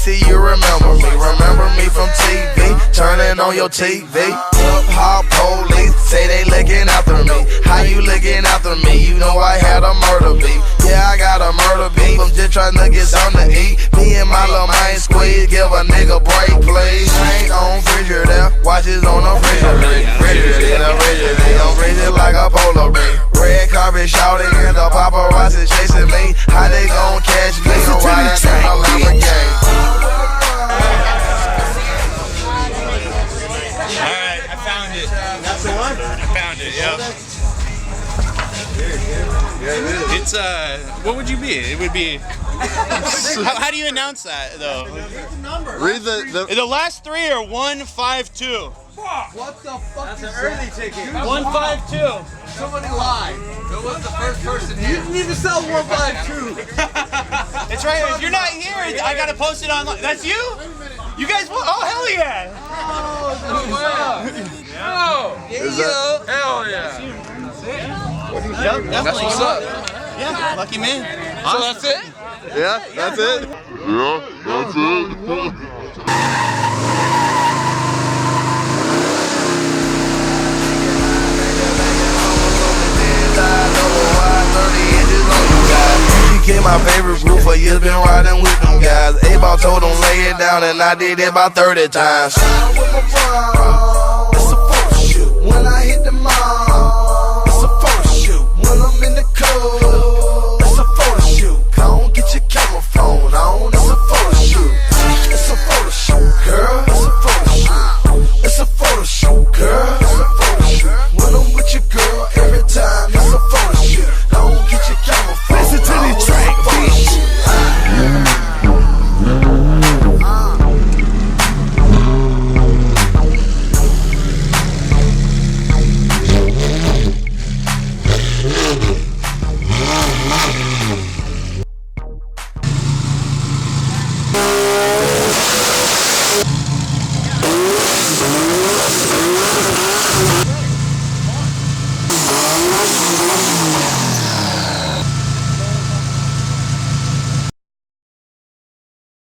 see you remember me from TV, turning on your TV. Hop police say they looking after me. How you looking after me? You know I had a murder beef. Yeah, I got a murder beef. I'm just trying to get something to eat. Me and my little mind squeeze, give a nigga break, please. Ain't on Frigidaire, watches on the refrigerator. I'm freezing like a polar bear. Red carpet shouting and the paparazzi chasing me. How they gon' catch me? I'm riding in a Lamborghini. Alright, I found it. That's the one? I found it, yep. It's what would you be? It would be how do you announce that though? Read the last three are 152. What the fuck? That's an early ticket. 152. Somebody lied. Who was the first person here? You need to sell 152. It's right. If you're not here, I gotta post it online. That's you? You guys want? Oh hell yeah! Hell yeah. Yep, That's what's up. Yeah, lucky man. So that's it? Yeah, that's it. Became my favorite group for years, been riding with them guys. A-Ball told them lay it down and I did it about 30 times. It's a photo shoot. When I hit the mic,